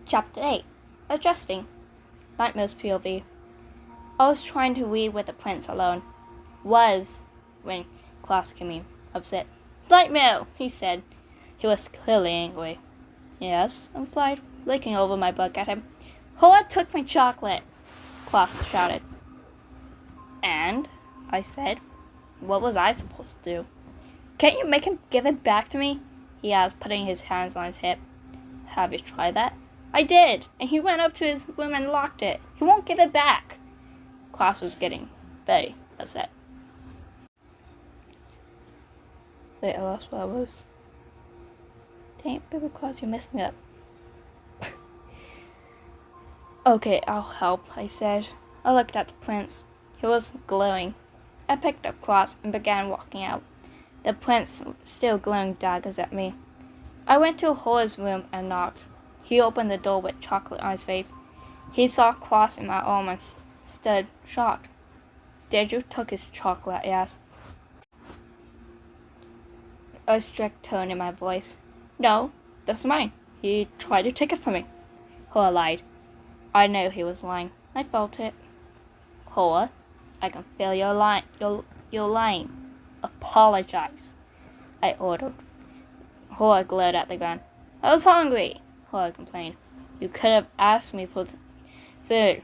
Chapter 8. Adjusting. Nightmare's POV. I was trying to read with the prince alone. When class came in, upset. Nightmare, he said. He was clearly angry. Yes, I replied, looking over my book at him. Hoa took my chocolate, class shouted. And? I said. What was I supposed to do? Can't you make him give it back to me? He asked, putting his hands on his hip. Have you tried that? I did, and he went up to his room and locked it. He won't give it back. Class was getting very upset. Wait, I lost what I was. Dang, baby class, you messed me up. Okay, I'll help, I said. I looked at the prince. He was glowing. I picked up class and began walking out. The prince still glowing daggers at me. I went to Hora's room and knocked. He opened the door with chocolate on his face. He saw cross in my arm and stood shocked. Did you take his chocolate? I asked. A strict tone in my voice. No, that's mine. He tried to take it from me. Hora lied. I knew he was lying. I felt it. Hora, I can feel you're lying. You're lying. Apologize, I ordered. Hora glared at the gun. I was hungry, Hora complained. You could have asked me for food.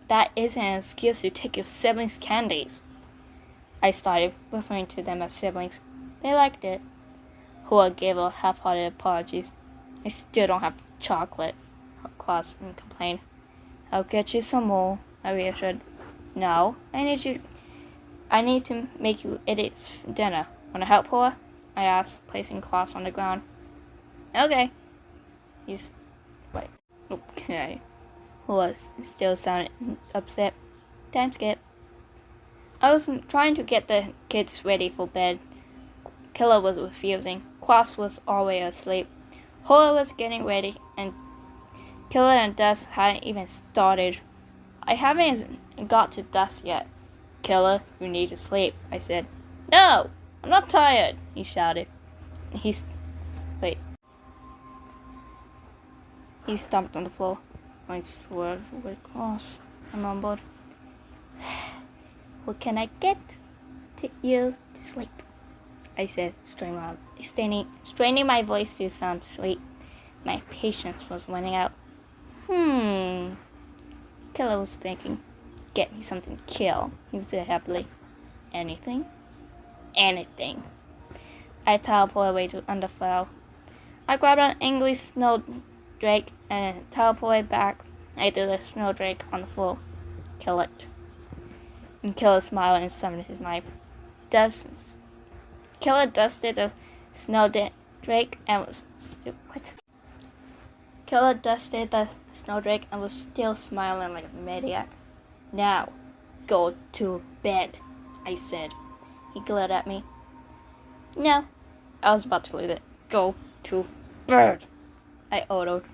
That isn't an excuse to take your siblings' candies. I started referring to them as siblings. They liked it. Hora gave a half-hearted apologies. I still don't have chocolate, Claus complained. I'll get you some more, I reassured. No, I need to make you idiots for dinner. Wanna help, Hora? I asked, placing Claus on the ground. Okay. Okay. Hora still sounded upset. Time skip. I was trying to get the kids ready for bed. Killer was refusing. Claus was already asleep. Hora was getting ready, and Killer and Dust hadn't even started. I haven't got to Dust yet. Killer, you need to sleep, I said. No, I'm not tired, he shouted. He stomped on the floor. I swear to cross, I mumbled. What can I get to you to sleep? I said, straining my voice to sound sweet. My patience was running out. Killer was thinking. Get me something to kill, he said happily. Anything? Anything. I teleported away to Underfell. I grabbed an angry snowdrake and teleported back. I threw the snowdrake on the floor. Kill it. And Killer smiled and summoned his knife. Killer dusted the snowdrake and was Killer dusted the snowdrake and was still smiling like a maniac. Now, go to bed, I said. He glared at me. No, I was about to lose it. Go to bed, I ordered.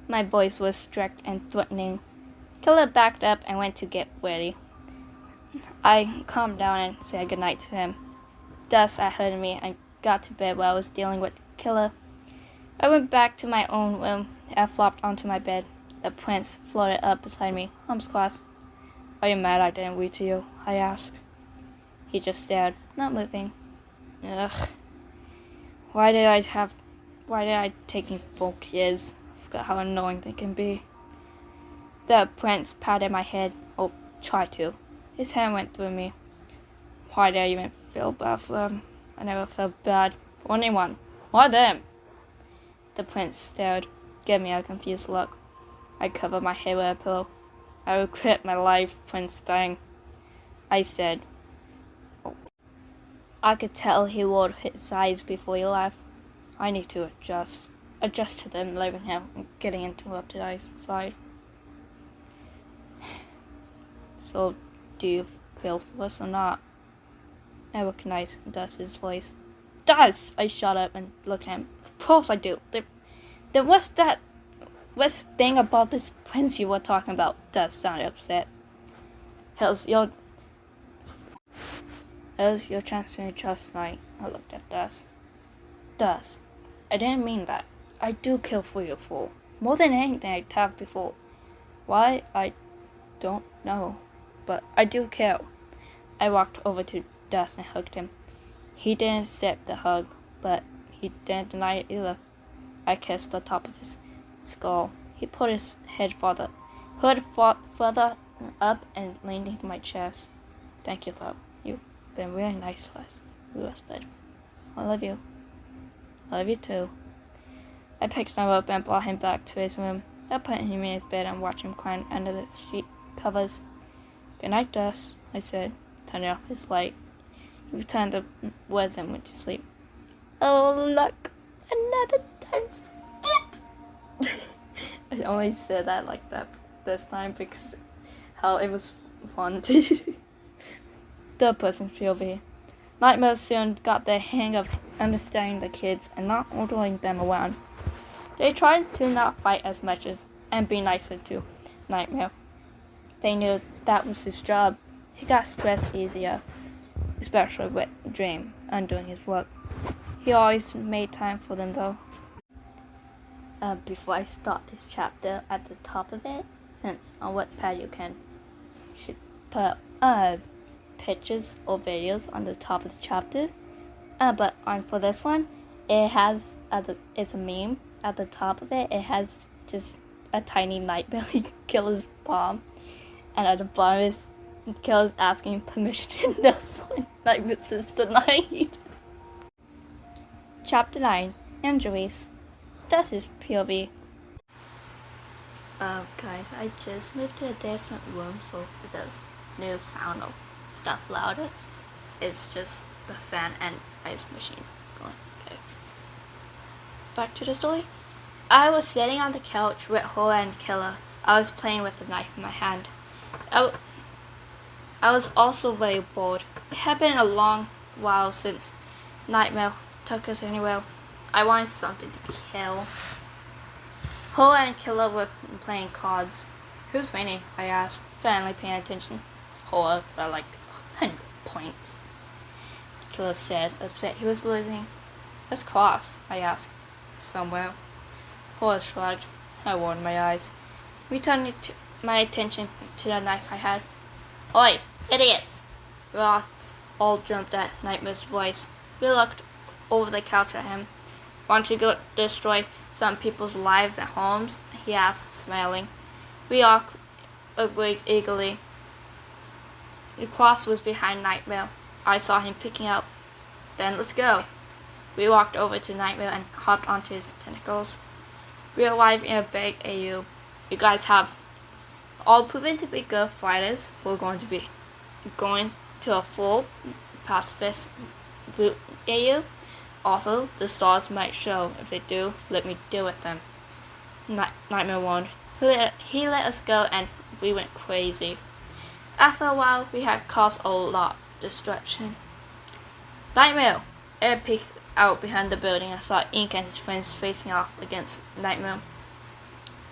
My voice was strict and threatening. Killer backed up and went to get ready. I calmed down and said goodnight to him. Thus, I heard me and got to bed while I was dealing with Killer. I went back to my own room and flopped onto my bed. The prince floated up beside me. Class. Are you mad I didn't read to you? I asked. He just stared, not moving. Ugh. Why did I take in 4 kids? I forgot how annoying they can be. The prince patted my head, or tried to. His hand went through me. Why did I even feel bad for them? I never felt bad for anyone. Why them? The prince stared, gave me a confused look. I covered my head with a pillow. I will quit my life, Prince Thing, I said. I could tell he rolled his eyes before he left. I need to adjust to them leaving him and getting interrupted, I sighed. So, do you feel for us or not? I recognized Dust's voice. Dust! I shut up and looked at him. Of course I do. Then what's that thing about this prince you were talking about? Dust sounded upset. How's your chance to just night? I looked at Dust. Dust, I didn't mean that. I do kill for you, fool. more than anything I have before. Why, I don't know, but I do care. I walked over to Dust and hugged him. He didn't accept the hug, but he didn't deny it either. I kissed the top of his skull. He put his head further up and leaned into my chest. Thank you, love. You've been really nice to us. We whispered. I love you. I love you too. I picked him up and brought him back to his room. I put him in his bed and watched him climb under the sheet covers. Good night, Dust, I said, turning off his light. He returned the words and went to sleep. Oh, look, another time skip. I only said that like that this time because how it was fun to third person's POV. Nightmare soon got the hang of understanding the kids and not ordering them around. They tried to not fight as much and be nicer to Nightmare. They knew that was his job. He got stressed easier, especially with Dream undoing his work. He always made time for them though. Before I start this chapter, at the top of it, since on Wattpad you should put pictures or videos on the top of the chapter. But for this one, it has it's a meme at the top of it. It has just a tiny Nightmare killer's palm, and at the bottom is killer's asking permission to nuzzle, and Nightmare's is denied. Chapter 9: Injuries. That's his POV. Guys, I just moved to a different room, so if there's no sound or stuff louder, it's just the fan and ice machine going. Okay. Back to the story. I was sitting on the couch with Horror and Killer. I was playing with a knife in my hand. I was also very bored. It had been a long while since Nightmare took us anywhere. I wanted something to kill. Horror and Killer were playing cards. Who's winning? I asked, finally paying attention. Horror by like 100 points. Killer said, upset he was losing. Where's Cross? I asked. Somewhere. Horror shrugged. I rolled my eyes, returning my attention to the knife I had. Oi, idiots! We all jumped at Nightmare's voice. We looked over the couch at him. Want to go destroy some people's lives and homes? He asked, smiling. We all agreed eagerly. The Cross was behind Nightmare. I saw him picking up. Then let's go. We walked over to Nightmare and hopped onto his tentacles. We arrived in a big AU. You guys have all proven to be good fighters. We're going to be going to a full pacifist boot AU. Also, the stars might show. If they do, let me deal with them. Nightmare warned. He let us go and we went crazy. After a while, we had caused a lot of destruction. Nightmare! Ed peeked out behind the building and saw Ink and his friends facing off against Nightmare.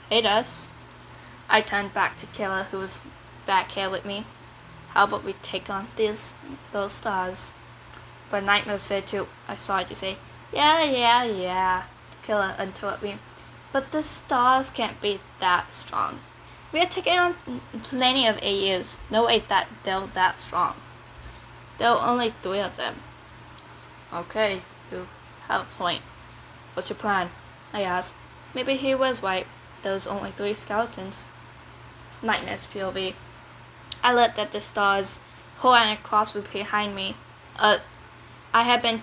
Hey, Dust. I turned back to Killer, who was back here with me. How about we take on those stars? But Nightmare said too. I saw it to say, yeah. Killer interrupted me. But the stars can't be that strong. We are taking on plenty of AUs. No way that they're that strong. There are only 3 of them. Okay, you have a point. What's your plan? I asked. Maybe he was right. There was only 3 skeletons. Nightmare's POV. I looked at the stars. Horror and Cross were behind me. I had been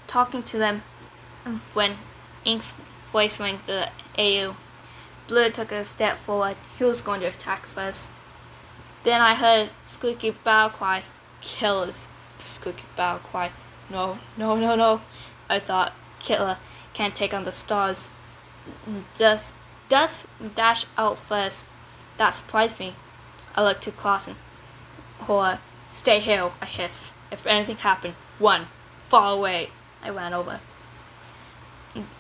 talking to them when Ink's voice rang through the AU. Blue took a step forward. He was going to attack first. Then I heard a squeaky battle cry. Killer's squeaky battle cry. No. I thought, Killer can't take on the stars. Dust dashed out first. That surprised me. I looked to Cross and Horror. Stay here, I hissed. If anything happened, run. Far away. I ran over.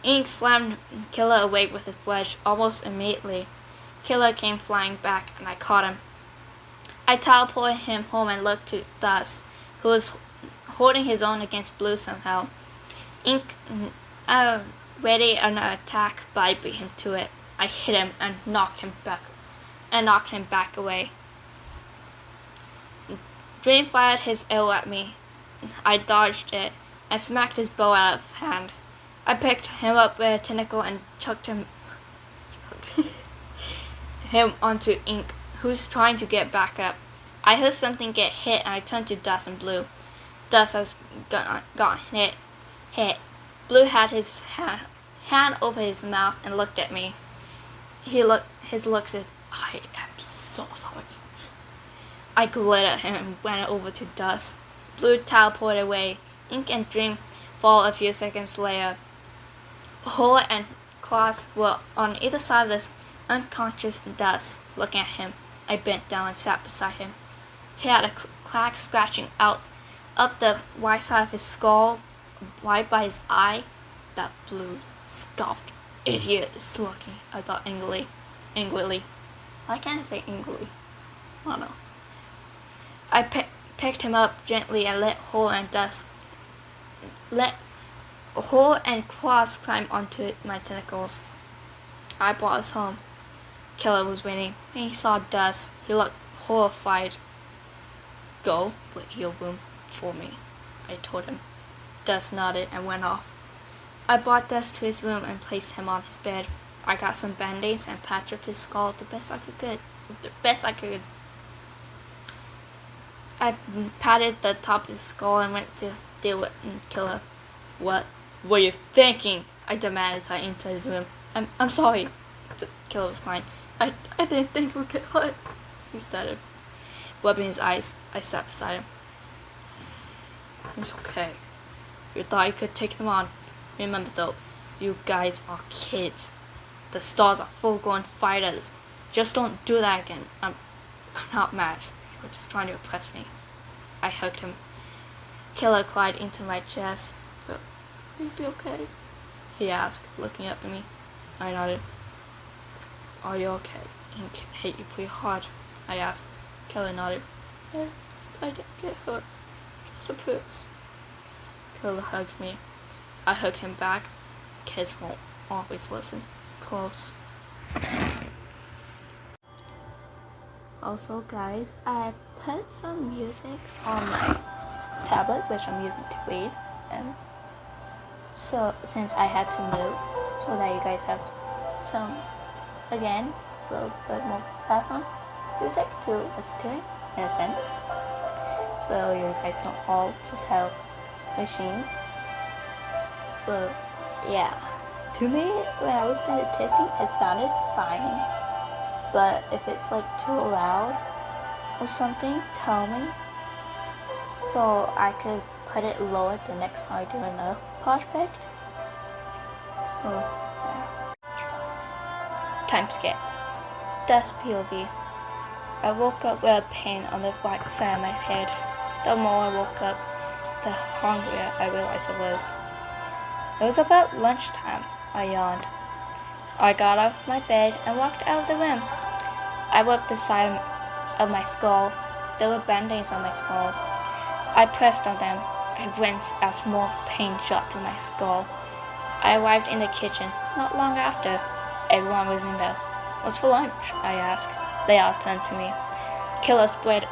Ink slammed Killer away with his wedge almost immediately. Killer came flying back and I caught him. I teleported him home and looked to Dust, who was holding his own against Blue somehow. Ink ready an attack, but I beat him to it. I hit him and knocked him back away. Dream fired his arrow at me. I dodged it and smacked his bow out of hand. I picked him up with a tentacle and chucked him onto Ink, who's trying to get back up. I heard something get hit and I turned to Dust and Blue. Dust has got hit. Blue had his hand over his mouth and looked at me. His look said, "I am so sorry." I glared at him and went over to Dust. Blue teleported away. Ink and Dream followed a few seconds later. Hole and Claws were on either side of this unconscious Dust, looking at him. I bent down and sat beside him. He had a crack scratching out up the right side of his skull, right by his eye. That Blue scoffed. "Idiot is looking," I thought angrily. Why can't I say angrily? I don't know. I picked him up gently and let Hole and Claws climb onto my tentacles. I brought us home. Killer was waiting. When he saw Dust, he looked horrified. "Go with your room for me," I told him. Dust nodded and went off. I brought Dust to his room and placed him on his bed. I got some band-aids and patched up his skull the best I could. I patted the top of his skull and went to deal with Killer. "What were you thinking?" I demanded as I entered his room. I'm sorry." Killer was crying. I didn't think it would get hurt," he stuttered. Rubbing his eyes, I sat beside him. "It's okay. You thought you could take them on. Remember though, you guys are kids. The stars are full-grown fighters. Just don't do that again. I'm not mad. You're just trying to oppress me." I hugged him. Killer cried into my chest. "Will you be okay?" he asked, looking up at me. I nodded. "Are you okay? Ink hit you pretty hard?" I asked. Killer nodded. "Yeah, I didn't get hurt. Just a bruise." Killer hugged me. I hugged him back. Kids won't always listen. Close. Also, guys, I put some music on my tablet, which I'm using to read. So since I had to move, so that you guys have some, again, a little bit more background music to listen to in a sense. So you guys don't all just have machines. So yeah, to me, when I was doing the testing, it sounded fine. But if it's like too loud or something, tell me, so I could put it lower the next time I do another project. So yeah. Time skip. Dust POV. I woke up with a pain on the right side of my head. The more I woke up, the hungrier I realized I was. It was about lunchtime. I yawned. I got off my bed and walked out of the room. I rubbed the side of my skull. There were band-aids on my skull. I pressed on them. I winced as more pain shot through my skull. I arrived in the kitchen not long after. Everyone was in there. "What's for lunch?" I asked. They all turned to me. Killer sped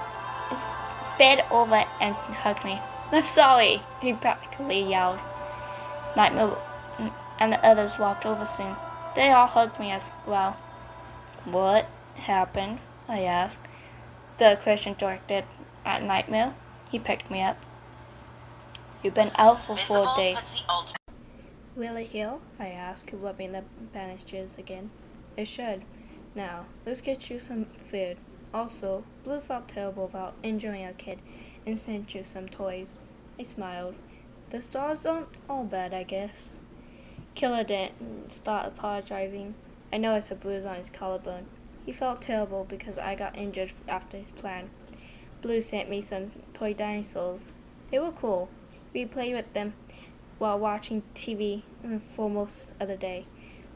over and hugged me. "I'm sorry," he practically yelled. Nightmare and the others walked over soon. They all hugged me as well. "What happened?" I asked. The question directed at Nightmare. He picked me up. "You've been out for 4 days." "Will it heal?" I asked, rubbing the bandages again. "It should. Now, let's get you some food. Also, Blue felt terrible about injuring a kid and sent you some toys." I smiled. "The stars aren't all bad, I guess." Killer didn't start apologizing. I noticed a bruise on his collarbone. He felt terrible because I got injured after his plan. Blue sent me some toy dinosaurs. They were cool. We played with them while watching TV for most of the day.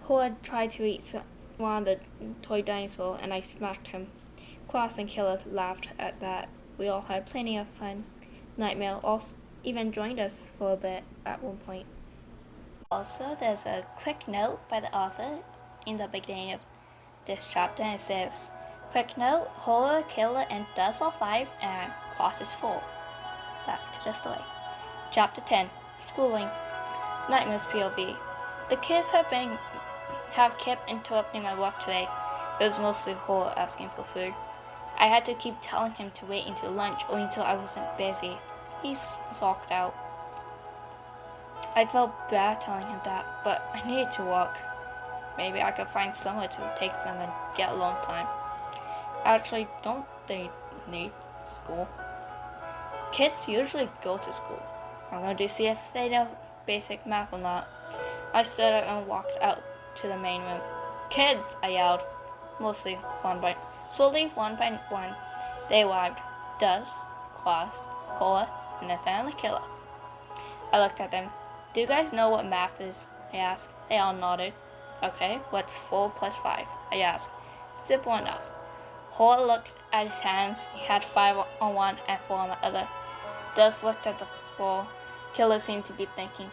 Horde tried to eat one of the toy dinosaur and I smacked him. Cross and Killer laughed at that. We all had plenty of fun. Nightmare also even joined us for a bit at one point. Also, there's a quick note by the author. in the beginning of this chapter, and it says, quick note, horror, killer, and dust are 5, and class is 4. Back to the story. Chapter 10, Schooling. Nightmare's POV. The kids have kept interrupting my work today. It was mostly Horror asking for food. I had to keep telling him to wait until lunch or until I wasn't busy. He sulked out. I felt bad telling him that, but I needed to work. Maybe I could find somewhere to take them and get alone time. Actually, don't they need school? Kids usually go to school. I'm going to see if they know basic math or not. I stood up and walked out to the main room. Kids, I yelled. Slowly, one by one, they arrived. Dust, class, horror, and then finally killer. I looked at them. Do you guys know what math is? I asked. They all nodded. Okay, what's 4 plus 5? I asked. Simple enough. Horror looked at his hands. He had 5 on one and 4 on the other. Dust looked at the floor. Killer seemed to be thinking.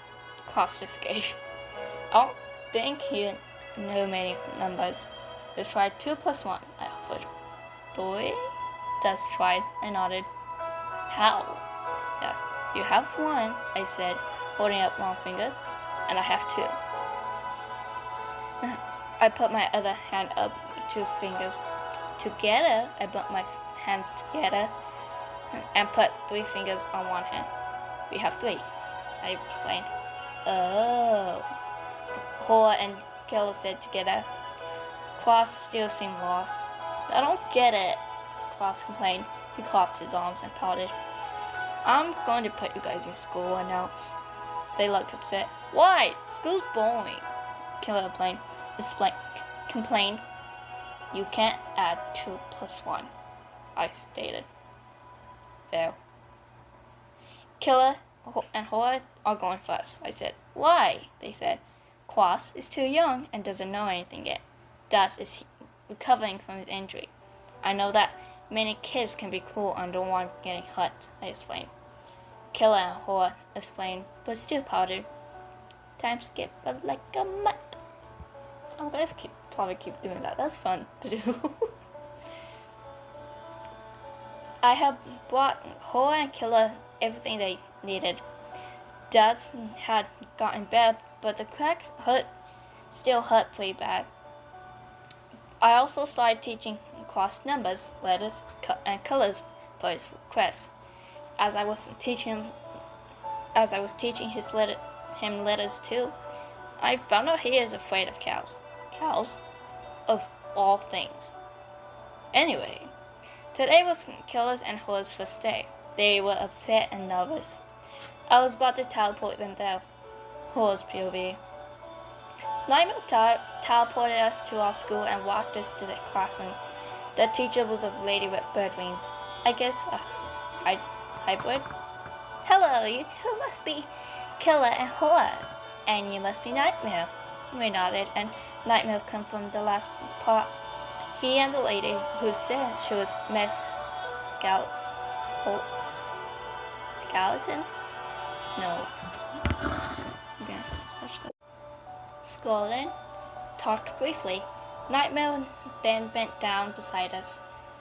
Class just gave. I don't think he knew many numbers. Let's try 2 plus 1, I offered. 3? Dust tried. I nodded. How? Yes. You have 1, I said, holding up one finger, and I have 2. I put my other hand up with 2 fingers. Together, I put my hands together and put 3 fingers on one hand. We have 3, I explained. Oh. Horror and Killer said together. Class still seemed lost. I don't get it, Class complained. He crossed his arms and pouted. I'm going to put you guys in school, announced. They looked upset. Why? School's boring, Killer complained. You can't add 2 plus 1, I stated. Fair. Killer and Horror are going first, I said. Why? They said. Quas is too young and doesn't know anything yet. Dust is recovering from his injury. I know that many kids can be cruel and don't want getting hurt, I explained. Killer and Horror explained, but still pouted. Time skip like a month. I'm going to probably keep doing that. That's fun to do. I have brought Horror and Killer everything they needed. Dust had gotten better, but the cracks still hurt pretty bad. I also started teaching cross numbers, letters, and colors for his requests. As I was teaching him letters too, I found out he is afraid of cows. Cows? Of all things. Anyway, today was Killer's and Horror's first day. They were upset and nervous. I was about to teleport them there. Horror's POV. Nightmare teleported us to our school and walked us to the classroom. The teacher was a lady with bird wings. I guess a hybrid. Hello, you two must be Killer and Horror. And you must be Nightmare. We nodded, and Nightmare confirmed the last part. He and the lady who said she was Miss Skeleton? No. I'm gonna have to search that. Scotland talked briefly. Nightmare then bent down beside us.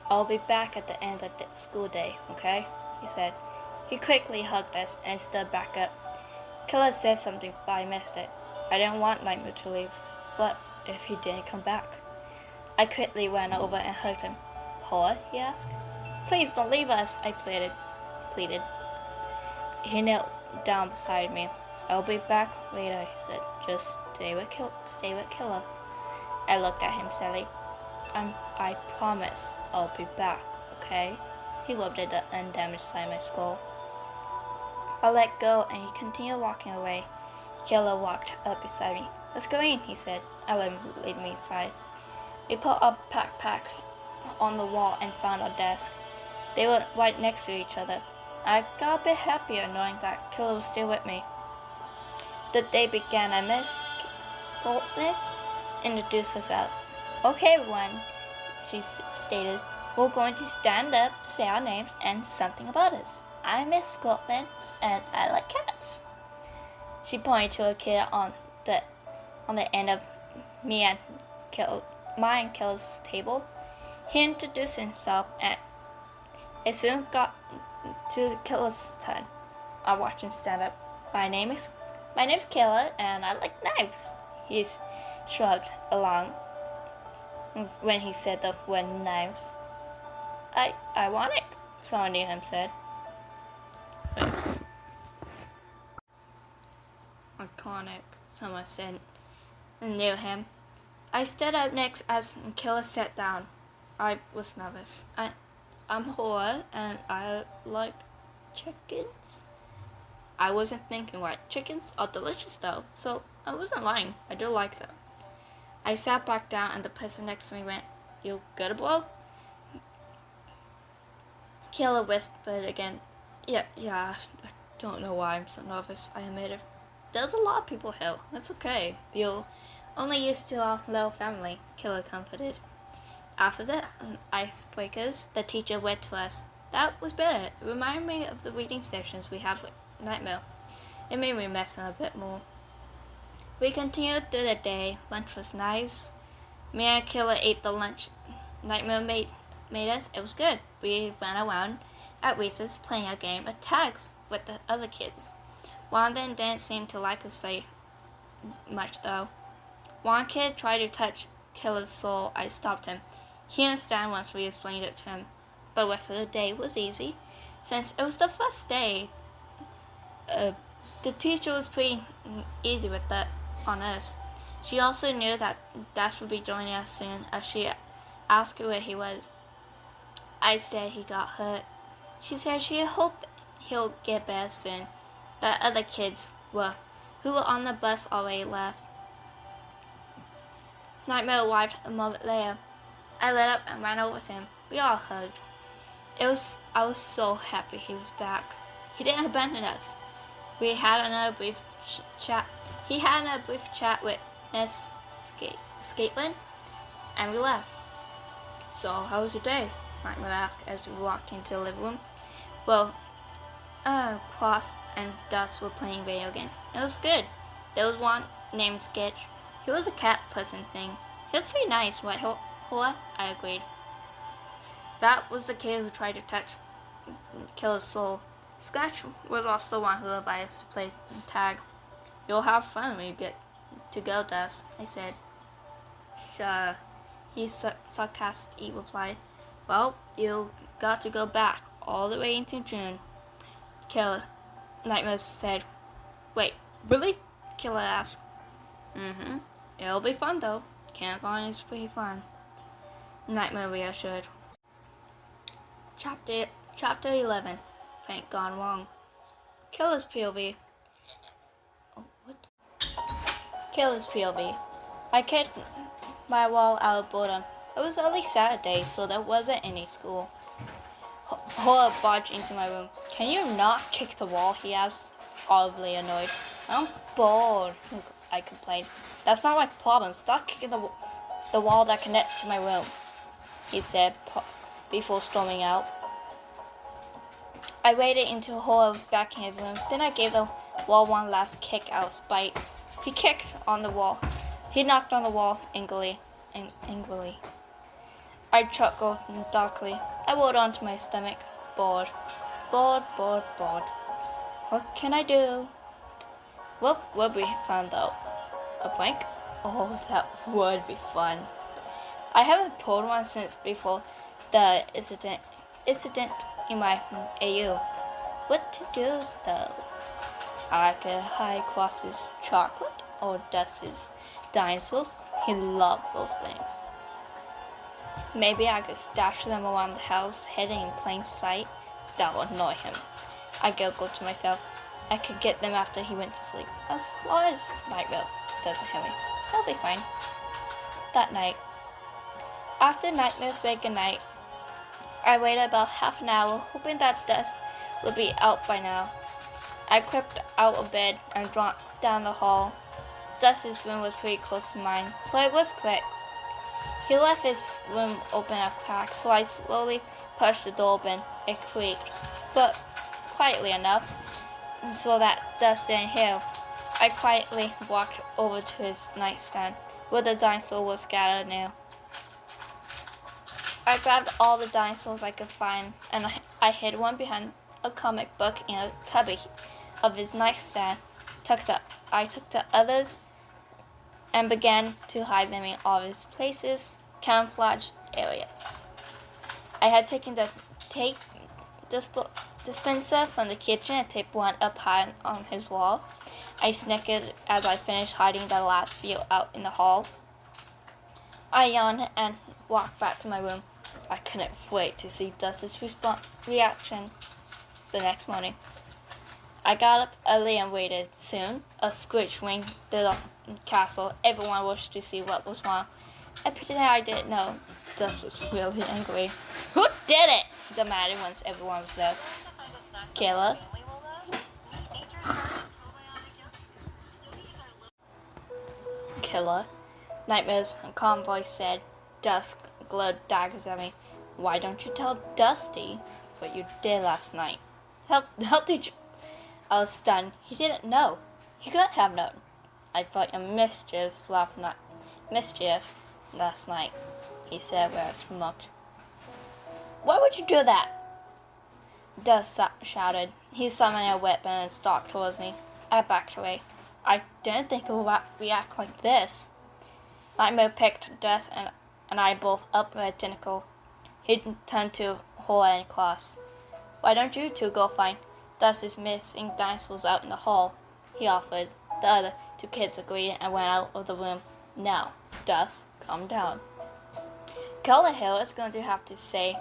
I'll be back at the end of the school day, okay? He said. He quickly hugged us and stood back up. Killer said something, but I missed it. I didn't want Nightmare to leave. What if he didn't come back? I quickly ran over and hugged him. Horror? He asked. Please don't leave us, I pleaded. He knelt down beside me. I'll be back later, he said. Just stay with Killer. I looked at him sadly. I promise I'll be back, okay? He rubbed at the undamaged side of my skull. I let go and he continued walking away. Killer walked up beside me. Let's go in, he said. I let him lead me inside. We put our backpack on the wall and found our desk. They were right next to each other. I got a bit happier knowing that Killer was still with me. The day began and Miss Scotland introduced herself. Okay, everyone, she stated. We're going to stand up, say our names, and something about us. I'm Miss Scotland, and I like cats. She pointed to a kid on the end of me and Killer's table. He introduced himself and it soon got to the Killer's turn. I watched him stand up. My name's Killer and I like knives. He shrugged along when he said the word knives. Ironic, someone near him said. Iconic, someone said near him. I stood up next as Killer sat down. I was nervous. I'm Hoa and I like chickens. I wasn't thinking right. Chickens are delicious though, so I wasn't lying. I do like them. I sat back down and the person next to me went, "You good a boil?" Killer whispered again, Yeah, I don't know why I'm so nervous, I admitted. There's a lot of people here. That's okay. You're only used to our little family, Killer comforted. After the icebreakers, the teacher read to us. That was better. It reminded me of the reading sessions we have with Nightmare. It made me miss him a bit more. We continued through the day. Lunch was nice. Me and Killer ate the lunch Nightmare made us. It was good. We ran around at recess playing a game of tags with the other kids. One of them didn't seem to like us very much though. One kid tried to touch Killer's soul. I stopped him. He understood once we explained it to him. The rest of the day was easy. Since it was the first day, the teacher was pretty easy with that on us. She also knew that Dash would be joining us soon as she asked where he was. I said he got hurt. She said she hoped he'll get better soon. The other kids who were on the bus already left. Nightmare arrived a moment later. I lit up and ran over to him. We all hugged. I was so happy he was back. He didn't abandon us. We had another brief chat. He had another brief chat with Miss Scaitlin, and we left. So, how was your day? Nightmare asked as we walked into the living room. Well, Cross and Dust were playing video games. It was good. There was one named Sketch. He was a cat person thing. He was pretty nice, right, Hoa? I agreed. That was the kid who tried to touch Killer's soul. Sketch was also the one who invited us to play tag. You'll have fun when you get to go, Dust, I said. Sure, he sarcastically replied. Well, you got to go back all the way into June. Nightmare said. Wait, really? Killer asked. It'll be fun though. Kindergarten is pretty fun. Nightmare reassured. Chapter 11. Prank gone wrong. Killer's POV. Killer's POV. I kicked my wall out of boredom. It was only Saturday, so there wasn't any school. Hoa barged into my room. Can you not kick the wall? He asked, audibly annoyed. I'm bored, I complained. That's not my problem. Stop kicking the wall that connects to my room, he said before storming out. I waited until Hoa was back in his room. Then I gave the wall one last kick out of spite. He kicked on the wall. He knocked on the wall angrily. I chuckled darkly. I rolled onto my stomach. Bored. What can I do? What would be fun though? A prank? Oh, that would be fun. I haven't pulled one since before the incident in my AU. What to do though? I could hide Cross's chocolate or Dust's dinosaurs. He loved those things. Maybe I could stash them around the house, hidden in plain sight. That would annoy him. I giggled to myself. I could get them after he went to sleep. As long as Nightmare doesn't hit me. That'll be fine. That night, after Nightmare said goodnight, I waited about half an hour, hoping that Dust would be out by now. I crept out of bed and dropped down the hall. Dust's room was pretty close to mine, so I was quick. He left his room open a crack, so I slowly pushed the door open. It creaked, but quietly enough, so that Dust didn't hear. I quietly walked over to his nightstand. where the dinosaur was scattered near. I grabbed all the dinosaurs I could find, and I hid one behind a comic book in a cubby of his nightstand. I took the others and began to hide them in obvious places, camouflage areas. I had taken the tape dispenser from the kitchen and taped one up high on his wall. I snickered as I finished hiding the last few out in the hall. I yawned and walked back to my room. I couldn't wait to see Dust's reaction the next morning. I got up early and waited. Soon, a screech rang through the castle. Everyone wished to see what was wrong. I pretended I didn't know. Dust was really angry. Who did it? He demanded once everyone was there. Kayla? Killer. Nightmare's calm voice said. Dust glowed daggers at me. Why don't you tell Dusty what you did last night? How did you? I was stunned. He didn't know. He couldn't have known. I thought your mischief last night, he said where I smoked. Why would you do that? Dust shouted. He summoned a weapon and stalked towards me. I backed away. I didn't think it would react like this. Nightmare picked Dust and I both up with a tentacle. He turned to Horror and Class. Why don't you two go find Dust's missing dinosaurs out in the hall? He offered. The other two kids agreed and went out of the room. Now, Dust, calm down. Hill is going to have to say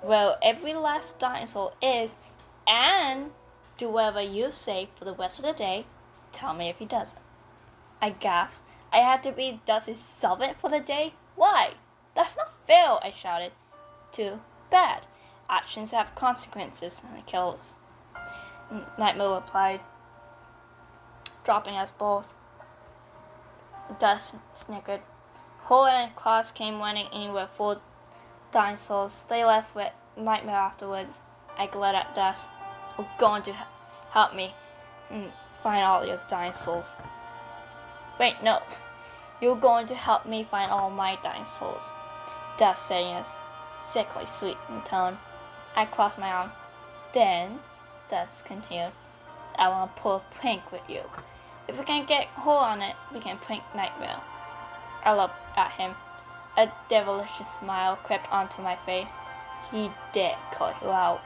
where every last dinosaur is and do whatever you say for the rest of the day. Tell me if he doesn't. I gasped. I had to be Dust's servant for the day? Why? That's not fair, I shouted. Too bad. Actions have consequences, Kills. Nightmare replied, dropping us both. Dust snickered. Horror and Claus came running in with 4 dinosaurs. They left with Nightmare afterwards. I glared at Dust. You're going to help me find all your dinosaurs. Wait, no. You're going to help me find all my dinosaurs. Dust said in a sickly sweet tone. I crossed my arm. Then, Dust continued, I want to pull a prank with you. If we can get Horror on it, we can prank Nightmare. I looked at him. A devilish smile crept onto my face. He did call you out.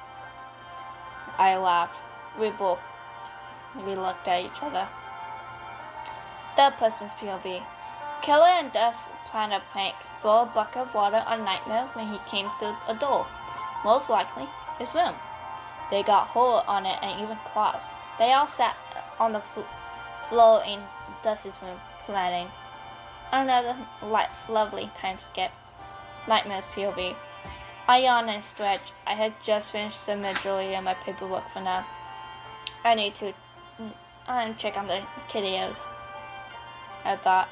I laughed. We looked at each other. Third person's POV. Killer and Dust planned a prank. Throw a bucket of water on Nightmare when he came through a door. Most likely, his room. They got Horror on it and even Claus. They all sat on the floor in Dust's room, planning. Another lovely time skip. Nightmare's POV. I yawned and stretched. I had just finished the majority of my paperwork for now. I need to check on the kiddios, I thought.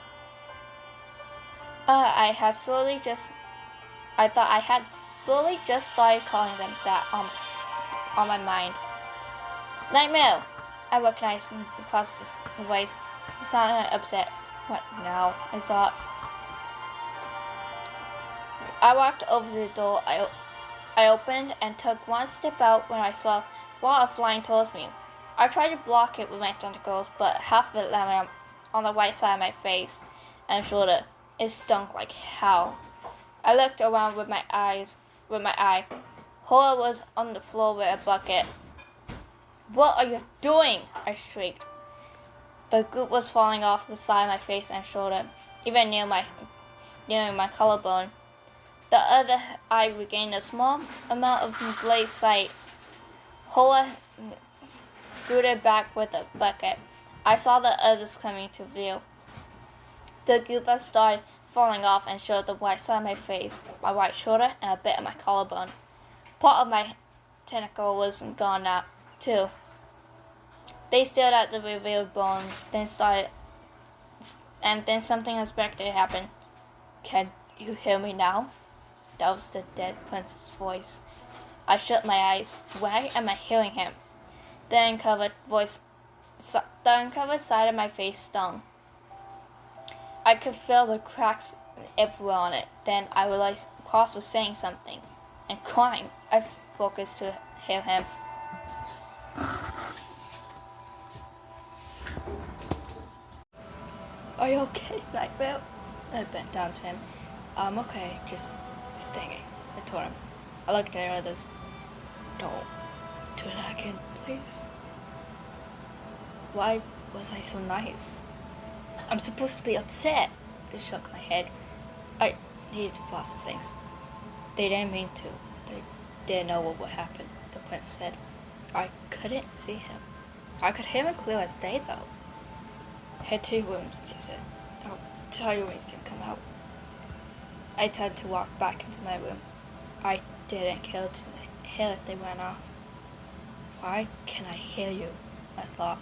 I had slowly just started calling them that on my mind. Nightmare! I recognized Claus's voice. He sounded upset. What now? I thought. I walked over to the door. I opened and took one step out when I saw water flying towards me. I tried to block it with my tentacles, but half of it landed on the right side of my face and shoulder. It stunk like hell. I looked around with my eye. Horror was on the floor with a bucket. What are you doing? I shrieked. The goop was falling off the side of my face and shoulder, even near my collarbone. The other eye regained a small amount of blade sight. Horror scooted back with the bucket. I saw the others coming to view. The goop started falling off and showed the right side of my face, my right shoulder, and a bit of my collarbone. Part of my tentacle was gone now, too. They stared at the revealed bones, then something unexpected happened. Can you hear me now? That was the dead prince's voice. I shut my eyes. Why am I hearing him? The uncovered side of my face stung. I could feel the cracks everywhere on it. Then I realized Klaus was saying something and crying. I focused to hear him. Are you okay, Nightmare? I bent down to him. I'm okay, just stinging, I told him. I looked at the others. Don't do that again, please. Why was I so nice? I'm supposed to be upset. I shook my head. I needed to process things. They didn't mean to. They didn't know what would happen, the prince said. I couldn't see him. I could hear him clear as day, though. Head to your rooms, he said. I'll tell you when you can come out. I turned to walk back into my room. I didn't care to hear if they went off. Why can't I hear you? I thought.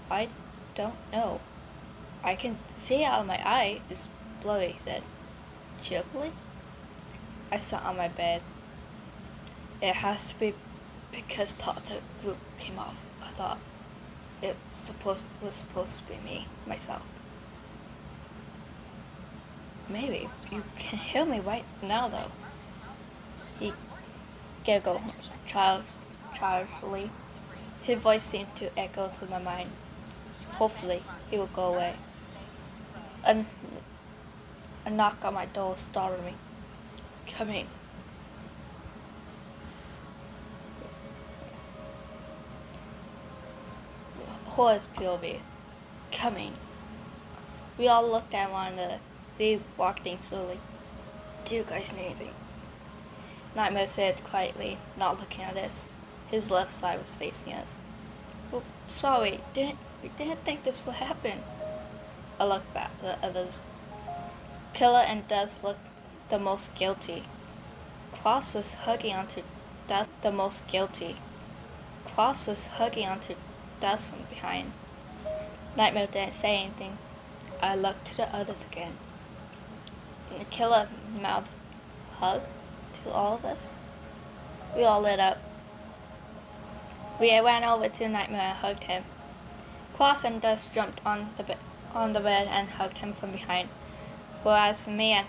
I don't know. I can see out of my eye. It's blurry, he said. Cheerfully? I sat on my bed. It has to be because part of the group came off, I thought. It was supposed to be me, myself. Maybe. You can hear me right now, though. He giggled childishly. His voice seemed to echo through my mind. Hopefully, he will go away. A knock on my door startled me. Come in. Horse POV. Coming. We all looked at one another. We walked in slowly. Do you guys need anything? Nightmare said quietly, not looking at us. His left side was facing us. Oh, sorry, we didn't think this would happen. I looked back at the others. Killer and Dust looked the most guilty. Klaus was hugging onto Dust the most guilty. Klaus was hugging onto Dust from behind. Nightmare didn't say anything. I looked to the others again. The killer mouthed hug to all of us. We all lit up. We ran over to Nightmare and hugged him. Klaus and Dust jumped on the bed and hugged him from behind, whereas me and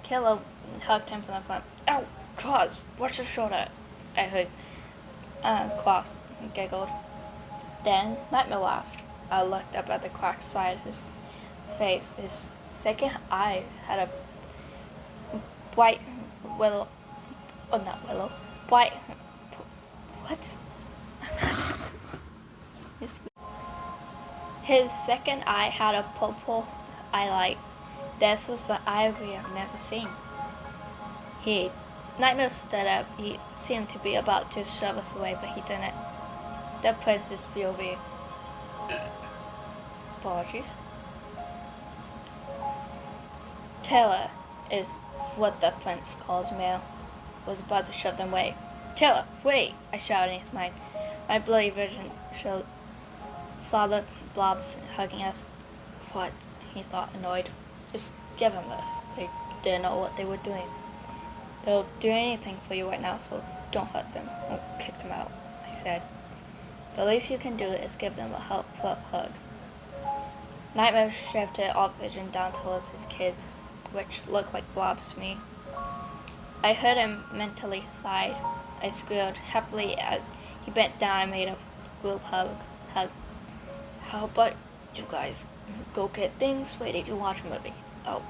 Killer hugged him from the front. Ow, Klaus, watch your shoulder, I heard. Klaus giggled. Then Nightmare laughed. I looked up at the cracked side of his face. His second eye had a white willow. Oh, not willow. White. What? His second eye had a purple highlight. This was the eye we have never seen. Nightmare stood up. He seemed to be about to shove us away, but he didn't. The prince's POV. Apologies. Terror is what the prince calls male. Was about to shove them away. Terror, wait! I shouted in his mind. My bloody vision saw the blobs hugging us. What? He thought, annoyed. Just give them this. They didn't know what they were doing. They'll do anything for you right now, so don't hurt them. Don't kick them out, I said. The least you can do is give them a helpful hug. Nightmare shifted all vision down towards his kids, which looked like blobs to me. I heard him mentally sigh. I squealed happily as he bent down and made a group hug. How about you guys go get things ready to watch a movie? Oh,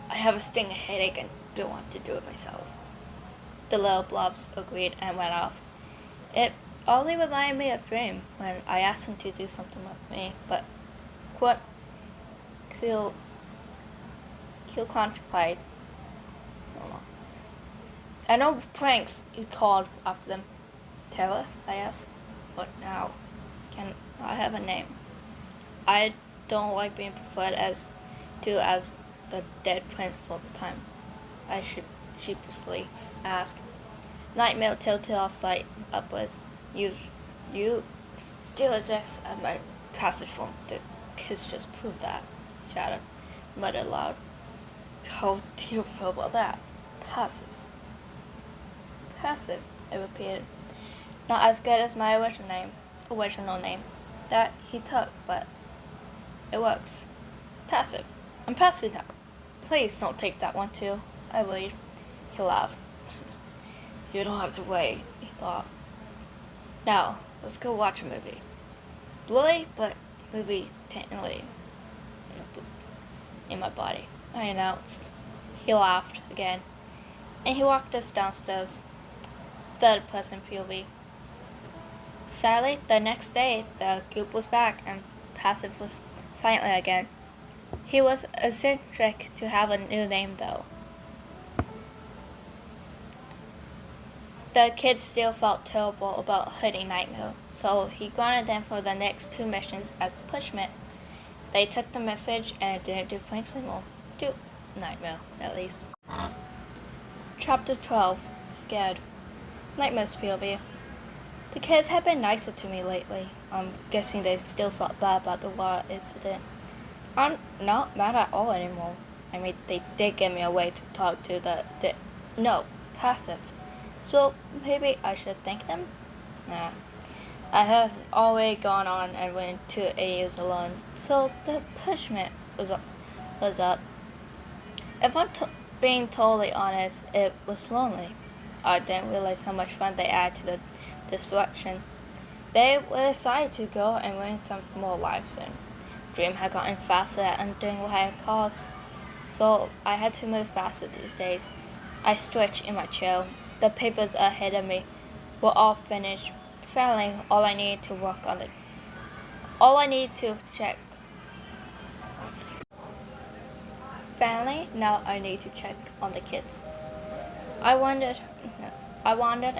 I have a stinging headache and don't want to do it myself. The little blobs agreed and went off. It only reminded me of Dream when I asked him to do something with me, but what Kill quantified. I know pranks, he called after them. Terror, I asked. What now? Can I have a name? I don't like being referred as the dead prince all the time. I should sheepishly ask. Nightmare tilted our sight upwards. You still exist at my passive form. The kids just proved that. Shouted, muttered loud. How do you feel about that? Passive. Passive, I repeated. Not as good as my original name that he took, but it works. Passive. I'm passive now. Please don't take that one too, I believe. He laughed. You don't have to wait, he thought. Now, let's go watch a movie. Bloody but movie technically in my body, I announced. He laughed again, and he walked us downstairs. Third person POV. Sadly, the next day, the group was back and Passive was silent again. He was eccentric to have a new name though. The kids still felt terrible about hurting Nightmare, so he granted them for the next 2 missions as punishment. They took the message and didn't do pranks anymore. To Nightmare, at least. Chapter 12. Scared. Nightmare's POV. The kids have been nicer to me lately. I'm guessing they still felt bad about the water incident. I'm not mad at all anymore. I mean, they did give me a way to talk to no, Passive. So maybe I should thank them? Nah. I have already gone on and went to AUs alone, so the punishment was up. If I'm being totally honest, it was lonely. I didn't realize how much fun they add to the distraction. They were excited to go and win some more lives soon. Dream had gotten faster at undoing what I had caused, so I had to move faster these days. I stretched in my chair. The papers ahead of me were all finished. Finally, all I need to check. Finally, now I need to check on the kids. I wandered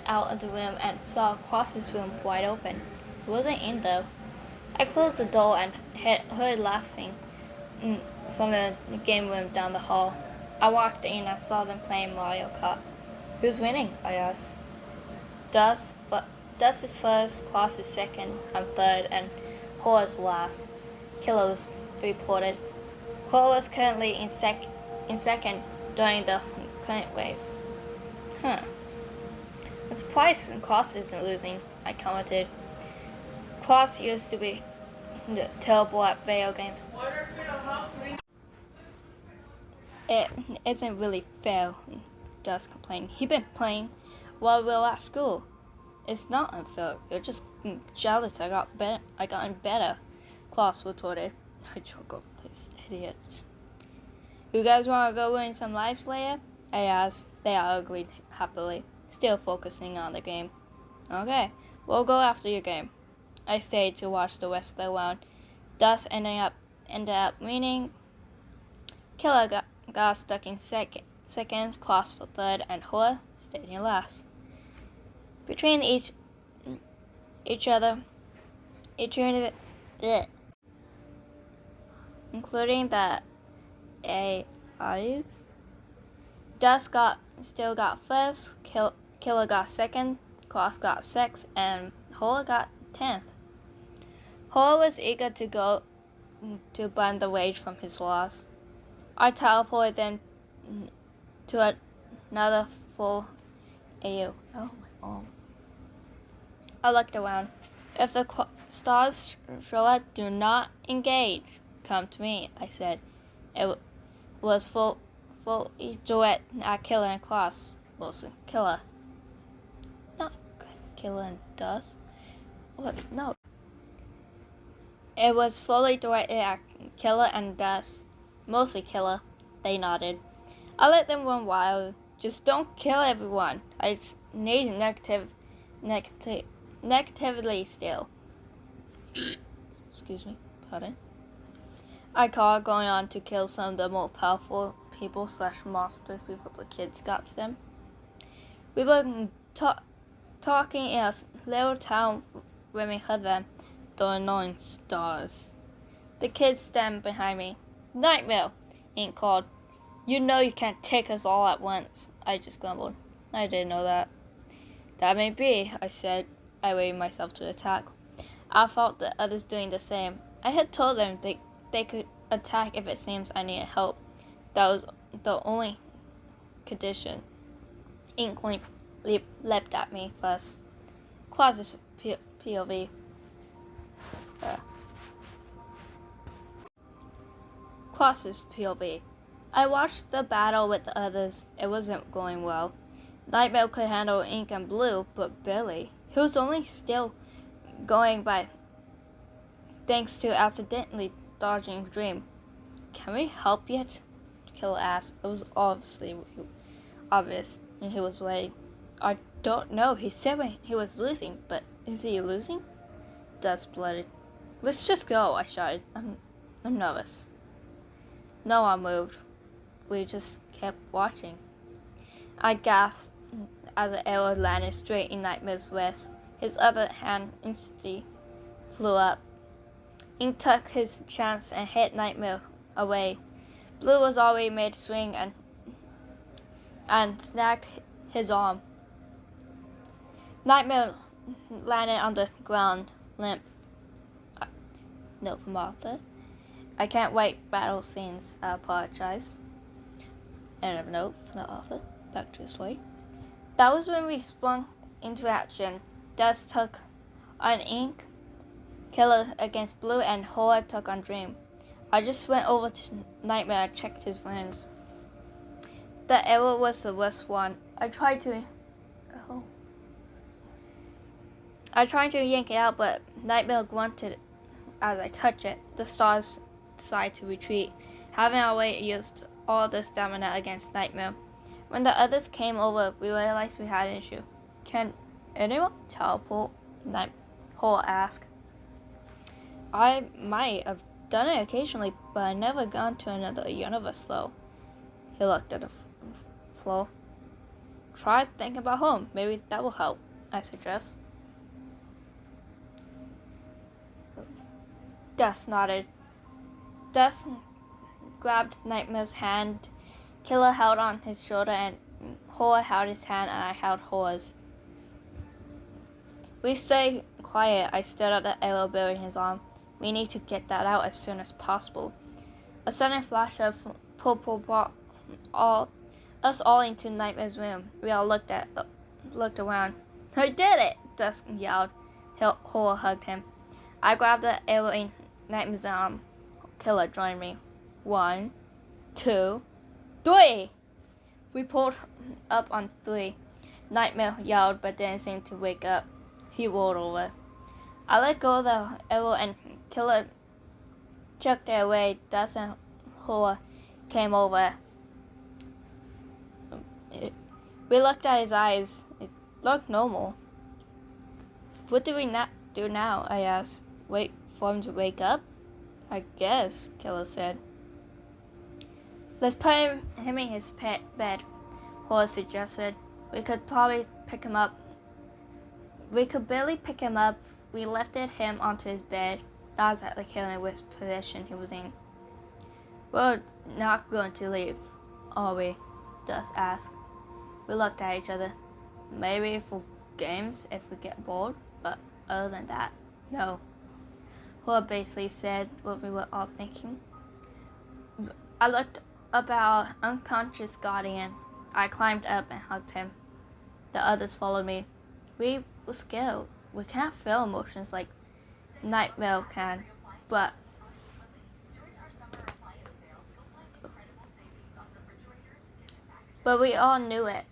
out of the room and saw Cross's room wide open. He wasn't in though. I closed the door and heard laughing from the game room down the hall. I walked in and saw them playing Mario Kart. Who's winning? I asked. Dust is first, Klaus is second, I'm third, and Hor is last. Killer reported. Hor was currently in second during the current race. Huh. I'm surprised Klaus isn't losing, I commented. Klaus used to be terrible at video games. It isn't really fair, Dust complained. He been playing while we were at school. It's not unfair. You're just jealous I got better, Klaus retorted. I choked these idiots. You guys want to go win some lives later? I asked. They all agreed happily, still focusing on the game. Okay, we'll go after your game. I stayed to watch the rest of the round. Thus ended up winning. Killer got stuck in second, Klaus for third, and Hor stayed in last. Between each other, including the AIs, Dust still got first, Killer got second, Klaus got sixth, and Hor got 10th. Hor was eager to go to burn the rage from his loss. I teleported them to another full AU. Oh my arm. I looked around. If the stars show up, do not engage. Come to me, I said. It was full duet at Killer and Klaus. Wilson, Killer. Not Killer and Dust. What? No. It was fully directed at Killer and Dust. Mostly Killer. They nodded. I let them run wild. Just don't kill everyone. I need negativity still. Excuse me. Pardon. I called going on to kill some of the more powerful people / monsters before the kids got to them. We were talking in a little town when we heard them, the annoying stars. The kids stand behind me. Nightmare, Ink called. You know you can't take us all at once. I just grumbled. I didn't know that. That may be, I said. I waited myself to attack. I felt the others doing the same. I had told them they could attack if it seems I needed help. That was the only condition. Ink leapt at me first. Klaus's POV. Cross his POV. I watched the battle with the others. It wasn't going well. Nightmare could handle Ink and Blue, but Billy, he was only still going by thanks to accidentally dodging Dream. Can we help yet? Killer asked. It was obvious, and he was waiting. I don't know. He said when he was losing, but is he losing? Dust blurted. Let's just go, I shouted. I'm nervous. No one moved. We just kept watching. I gasped as the arrow landed straight in Nightmare's wrist. His other hand instantly flew up. Ink took his chance and hit Nightmare away. Blue was already made to swing and snagged his arm. Nightmare landed on the ground, limp. Note from author. I can't wait battle scenes. I apologize. End of note from the author. Back to the story. That was when we sprung into action. Dust took on Ink, Killer against Blue, and Horror took on Dream. I just went over to Nightmare and checked his wounds. The arrow was the worst one. I tried to yank it out, but Nightmare grunted as I touched it. The stars decided to retreat, having already used all the stamina against Nightmare. When the others came over, we realized we had an issue. Can anyone teleport? Horror asked. I might have done it occasionally, but I never gone to another universe though. He looked at the floor. Try thinking about home. Maybe that will help, I suggest. Dust nodded. Dust grabbed Nightmare's hand. Killer held on his shoulder and Horror held his hand and I held Horror's. We stayed quiet. I stared at the arrow buried in his arm. We need to get that out as soon as possible. A sudden flash of purple brought us all into Nightmare's room. We all looked around. I did it! Dusk yelled. Horror hugged him. I grabbed the arrow in Nightmare's arm. Killer joined me. 1, 2, 3! We pulled up on 3. Nightmare yelled but didn't seem to wake up. He rolled over. I let go of the arrow and Killer chucked it away. Dust and Horror came over. We looked at his eyes. It looked normal. What do we do now? I asked. Wait for him to wake up? I guess, Killer said. Let's put him in his bed, Horror suggested. We could probably pick him up. We could barely pick him up. We lifted him onto his bed. That was at the killing which position he was in. We're not going to leave, are we? Dust asked. We looked at each other. Maybe for games if we get bored, but other than that, no. Horror basically said what we were all thinking. I looked up at our unconscious guardian. I climbed up and hugged him. The others followed me. We were scared. We can't feel emotions like Nightmare can, but we all knew it.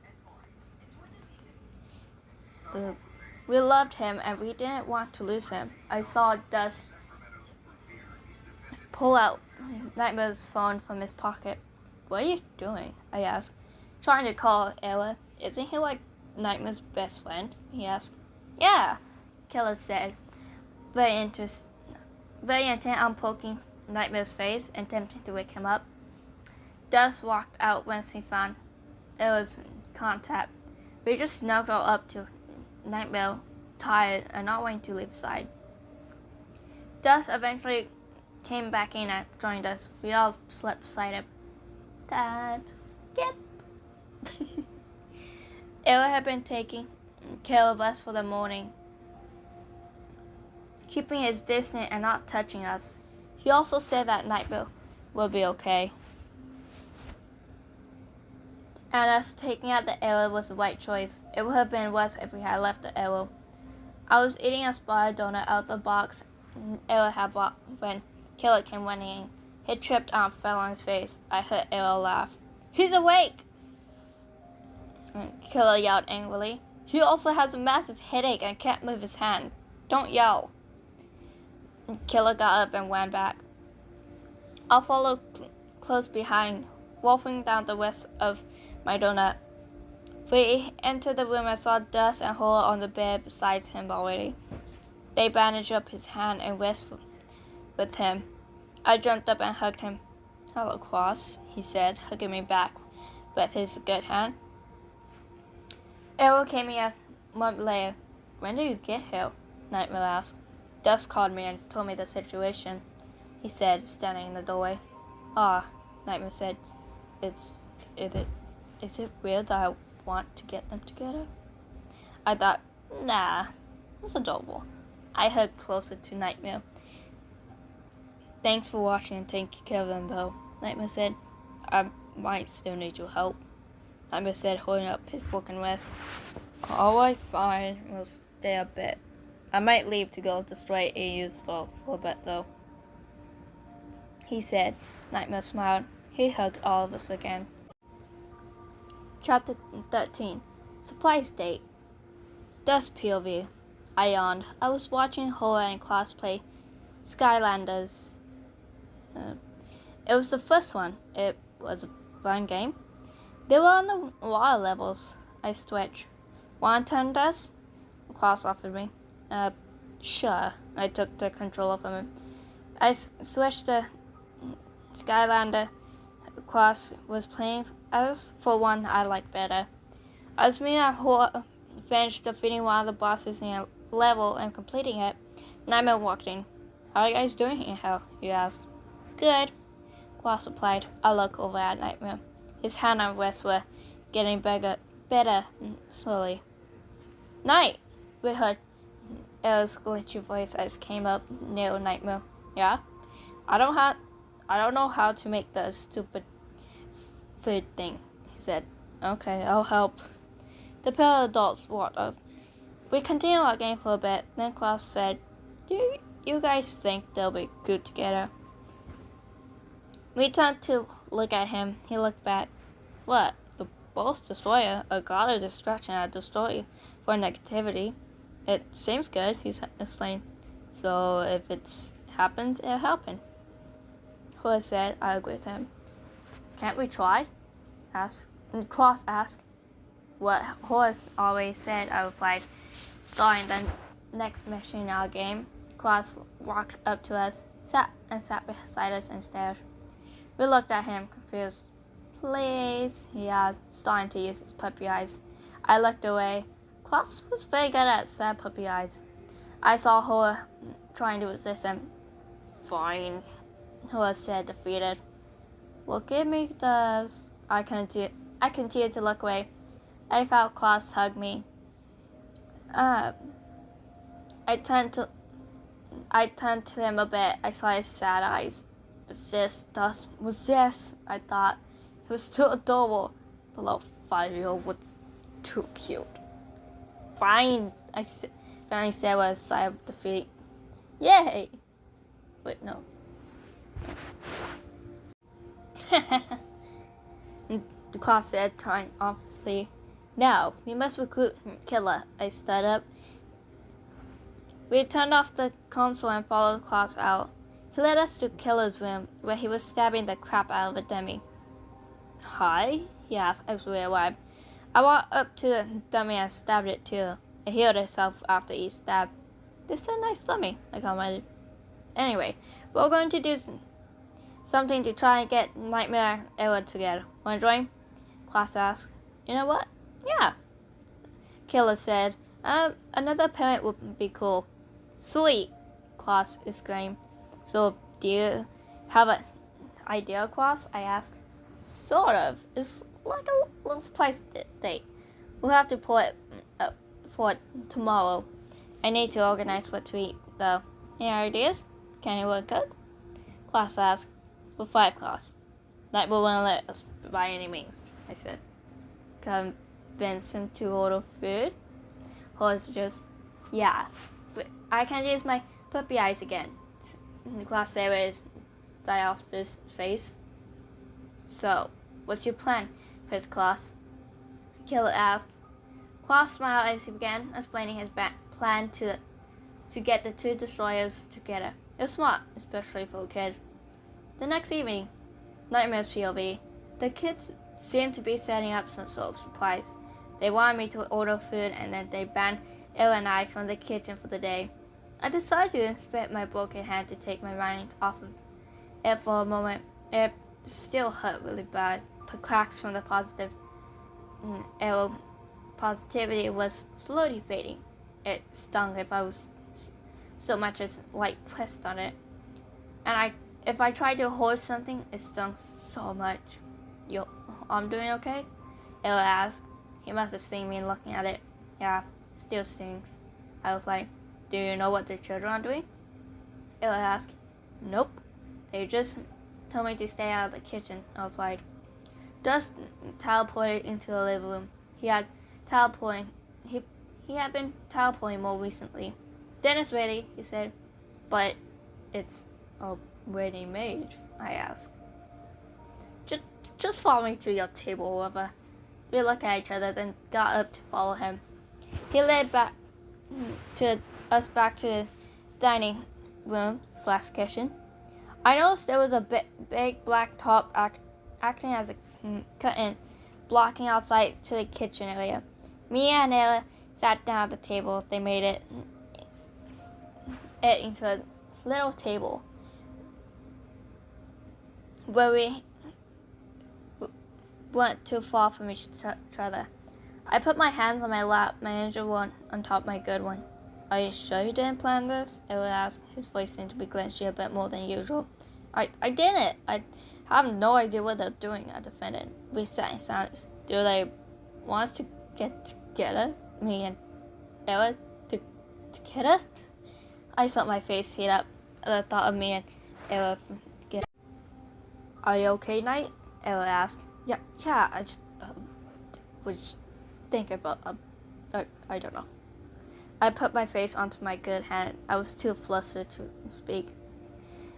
We loved him and we didn't want to lose him. I saw Dust pull out Nightmare's phone from his pocket. What are you doing? I asked. Trying to call Ella. Isn't he like Nightmare's best friend? He asked. Yeah, Killer said, very intent on poking Nightmare's face and attempting to wake him up. Dust walked out once he found Ella's contact. We just snuggled up to Nightmare, tired and not wanting to leave his side. Dust eventually came back in and joined us. We all slept beside him. Time skip. Ella had been taking care of us for the morning, keeping his distance and not touching us. He also said that Nightmare will be okay. And us taking out the arrow was the right choice. It would have been worse if we had left the arrow. I was eating a spotted donut out of the box Arrow had bought when Killer came running in. He tripped and fell on his face. I heard Errol laugh. He's awake! Killer yelled angrily. He also has a massive headache and can't move his hand. Don't yell. Killer got up and went back. I followed close behind, wolfing down the rest of my donut. We entered the room and saw Dust and Horror on the bed beside him already. They bandaged up his hand and wrestled with him. I jumped up and hugged him. Hello, Cross, he said, hugging me back with his good hand. Errol came in a month later. When did you get here? Nightmare asked. Dust called me and told me the situation, he said, standing in the doorway. Ah, Nightmare said. Is it weird that I want to get them together? I thought, nah, it's adorable. I hugged closer to Nightmare. Thanks for watching and taking care of them, though, Nightmare said. I might still need your help, Nightmare said, holding up his broken wrist. Alright, fine. We'll stay a bit. I might leave to go destroy AU stuff for a bit, though, he said. Nightmare smiled. He hugged all of us again. Chapter 13. Surprise Date. Dust POV. I yawned. I was watching Horror and Class play Skylanders. It was the first one. It was a fun game. They were on the water levels. I stretched. Want to turn Dust? Class offered me. Sure. I took the controller from him. I switched the Skylander Class was playing as for one I liked better. As me and Horror finished defeating one of the bosses in a level and completing it, Nightmare walked in. How are you guys doing here? He asked. Good, Class replied. I looked over at Nightmare. His hand and wrist were getting better slowly. Night! We heard Errol's glitchy voice as came up near Nightmare. Yeah? I don't know how to make the stupid food thing, he said. Okay, I'll help. The pair of adults walked up. We continued our game for a bit, then Klaus said, Do you guys think they'll be good together? We turned to look at him. He looked back. What? The boss destroyer? A god of destruction and a destroyer for negativity. It seems good, he explained. So if it happens, it'll happen. Horace said. I agree with him. Can't we try? Cross asked. What Horace always said, I replied. Starting the next mission in our game, Cross walked up to us, sat beside us and stared. We looked at him, confused. Please, he asked, starting to use his puppy eyes. I looked away. Cross was very good at sad puppy eyes. I saw Horror trying to resist him. Fine, Horror said, defeated. Look at me, Dust. I continued to look away. I felt Klaus hug me. I turned to him a bit. I saw his sad eyes. Dust was this, I thought. He was too adorable. The little 5-year-old was too cute. Fine, I finally said with a sigh of defeat. Yay! Wait, no. The class said, trying awfully. Now, we must recruit Killer. I stood up. We turned off the console and followed Klaus out. He led us to Killer's room, where he was stabbing the crap out of a dummy. Hi? He asked as we arrived. I walked up to the dummy and stabbed it too. It healed itself after each stab. This is a nice dummy, I commented. Anyway, we're going to do something to try and get Nightmare and Errol together. Want to join? Klaus asked. You know what? Yeah. Killer said. Another parent would be cool. Sweet, Klaus exclaimed. So, do you have an idea, Klaus? I asked. Sort of. It's like a little surprise date. We'll have to pull it up for tomorrow. I need to organize what to eat, though. Any ideas? Can anyone cook? Klaus asked. For 5 costs. Nightmare won't let us by any means, I said. Convince him to order food? Horace just, yeah. But I can use my puppy eyes again. Klaus said with his die off his face. So, what's your plan, Chris Claus? Killer asked. Claus smiled as he began explaining his plan to get the two destroyers together. It was smart, especially for a kid. The next evening, Nightmare's POV, the kids seemed to be setting up some sort of surprise. They wanted me to order food and then they banned Elle and I from the kitchen for the day. I decided to inspect my broken hand to take my mind off of it for a moment. It still hurt really bad. The cracks from the positivity was slowly fading. It stung if I was so much as light pressed on it. And if I tried to hold something, it stung so much. Yo, I'm doing okay? Elle asked. He must have seen me looking at it. Yeah, still stings. I replied. Do you know what the children are doing? Elle asked. Nope. They just told me to stay out of the kitchen, I replied. Dust teleported into the living room. He had been teleporting more recently. Dinner's ready, he said. But it's already made, I asked. Just follow me to your table, whoever. We looked at each other, then got up to follow him. He led us back to the dining room / kitchen. I noticed there was a big black top acting as a curtain, blocking outside to the kitchen area. Me and Ella sat down at the table. They made it into a little table where we weren't too far from each other. I put my hands on my lap, my injured one on top of my good one. Are you sure you didn't plan this? Ella asked. His voice seemed to be clenching a bit more than usual. I didn't. I have no idea what they're doing, I defended. We sat in silence. Do they want us to get together? Me and Ella together? I felt my face heat up at the thought of me and Ella together. Are you okay, Knight? Ella asked. Yeah, I was thinking about, I don't know. I put my face onto my good hand. I was too flustered to speak.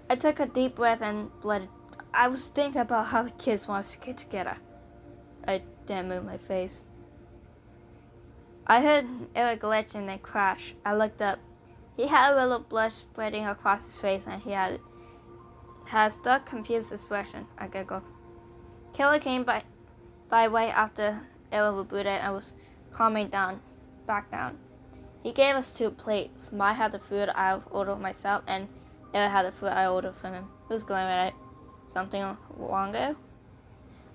I took a deep breath and blurted. I was thinking about how the kids want us to get together. I didn't move my face. I heard Ella glitch and then crash. I looked up. He had a little blush spreading across his face and he had a stuck, confused expression. I giggled. Killer came by way after Ella rebooted and was calming back down. He gave us 2 plates. I had the food I ordered myself, and Ella had the food I ordered from him. He was glaring at it. Something longer?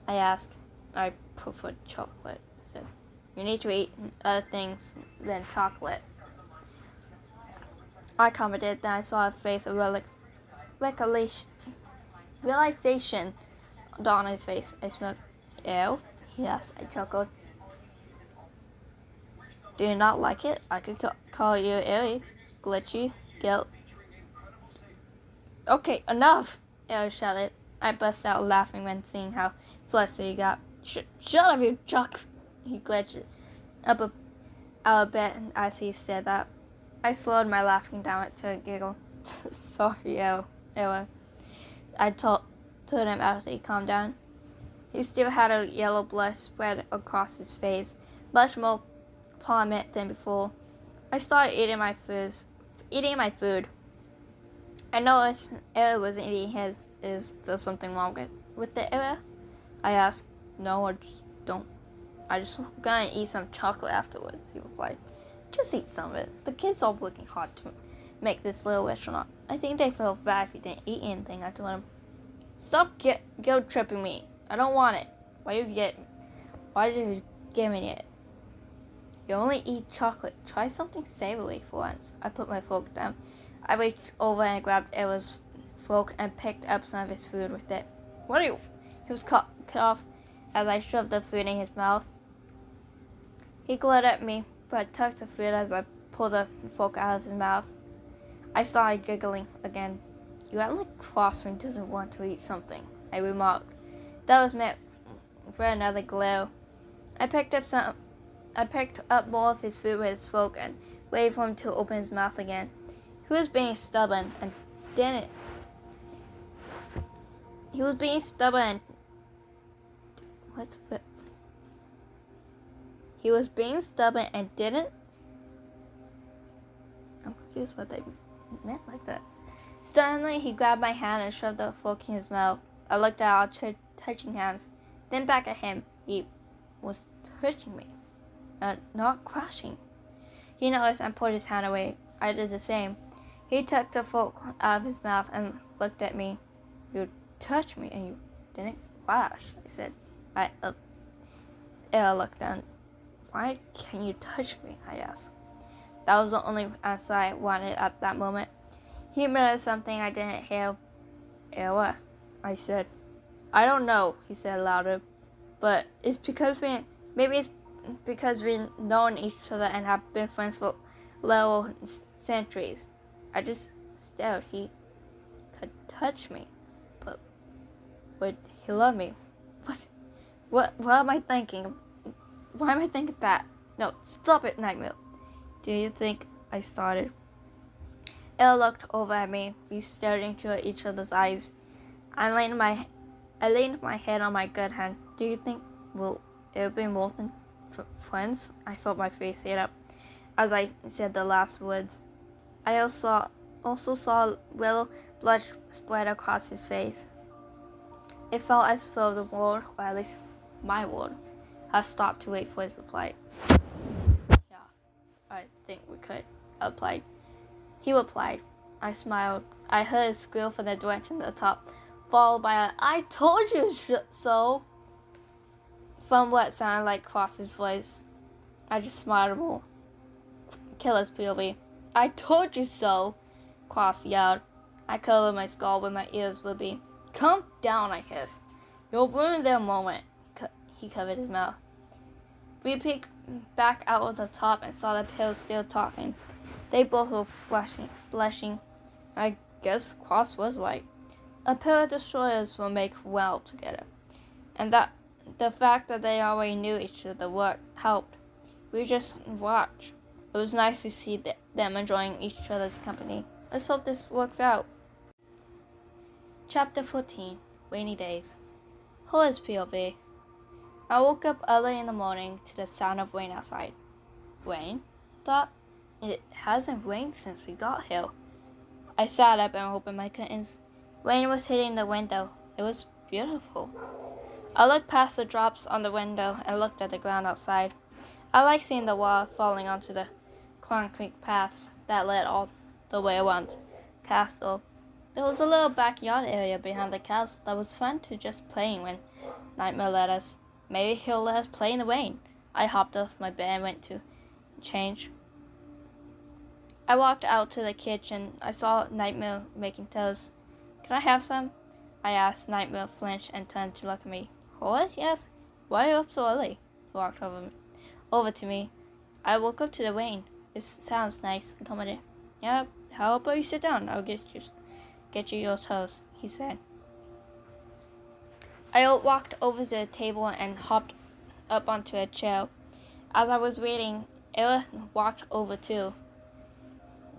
I asked. I prefer chocolate, I said. You need to eat other things than chocolate. I commented, then I saw a face of realization dawn on his face. I smoked. Ew? He asked. I chuckled. Do you not like it? I could call you airy, glitchy, guilt. Okay, enough! Eric shouted. I burst out laughing when seeing how flustered he got. Shut up, you chuck! He glitched up out of bed as he said that. I slowed my laughing down to a giggle. Sorry, Ella. I told him after he calmed down. He still had a yellow blush spread across his face, much more prominent than before. I started eating my food. I noticed Ella wasn't eating his. Is there something wrong with the Ella? I asked. No, I just gonna eat some chocolate afterwards, he replied. Just eat some of it. The kids are working hard to make this little restaurant. I think they feel bad if you didn't eat anything, I told him. Stop guilt tripping me. I don't want it. Why did you give me it? You only eat chocolate. Try something savory for once. I put my fork down. I reached over and grabbed Ella's fork and picked up some of his food with it. What are you? He was cut off as I shoved the food in his mouth. He glared at me, but tucked the food as I pulled the fork out of his mouth. I started giggling again. You act like Crosswing doesn't want to eat something, I remarked. That was met for another glare. I picked up more of his food with his fork and waited for him to open his mouth again. He was being stubborn and didn't He was being stubborn. He was being stubborn and didn't. I'm confused what they meant like that. Suddenly, he grabbed my hand and shoved the fork in his mouth. I looked at our touching hands, then back at him. He was touching me, not crashing. He noticed and put his hand away. I did the same. He took the fork out of his mouth and looked at me. You touched me and you didn't crash, I said. I looked down. Why can you touch me? I asked. That was the only answer I wanted at that moment. He muttered something I didn't hear. What? I said. I don't know, he said louder. But it's because we've known each other and have been friends for little centuries. I just stared. He could touch me. But would he love me? What am I thinking? Why am I thinking that? No, stop it, Nightmare. Do you think I started? Elle looked over at me. We stared into each other's eyes. I leaned my head on my good hand. Do you think we'll ever be more than friends? I felt my face heat up as I said the last words. I also saw a little blood spread across his face. It felt as though the world, or at least my world, had stopped to wait for his reply. Yeah, I think we could, I replied. He replied. I smiled. I heard a squeal from the direction at the top, followed by a "I told you so" from what sounded like Cross's voice. I just smiled more. Killer's POV. I told you so, Cross yelled. I covered my skull with my ears would be. Calm down, I hissed. You'll ruin their moment. He covered his mouth. We peeked back out of the top and saw the pills still talking. They both were blushing. I guess Cross was right. A pair of destroyers will make well together. And that the fact that they already knew each other helped. We just watched. It was nice to see them enjoying each other's company. Let's hope this works out. Chapter 14. Rainy Days. Horror's POV. I woke up early in the morning to the sound of rain outside. Rain? Thought it hasn't rained since we got here. I sat up and opened my curtains. Rain was hitting the window. It was beautiful. I looked past the drops on the window and looked at the ground outside. I liked seeing the water falling onto the concrete paths that led all the way around the castle. There was a little backyard area behind the castle that was fun to just play in when Nightmare let us. Maybe he'll let us play in the rain. I hopped off my bed and went to change. I walked out to the kitchen. I saw Nightmare making toast. Can I have some? I asked. Nightmare flinched and turned to look at me. What? He asked. Why are you up so early? He walked over to me. I woke up to the rain. This sounds nice. I commented. Yep. How about you sit down? I'll get you your toast, he said. I walked over to the table and hopped up onto a chair. As I was waiting, Ella walked over too.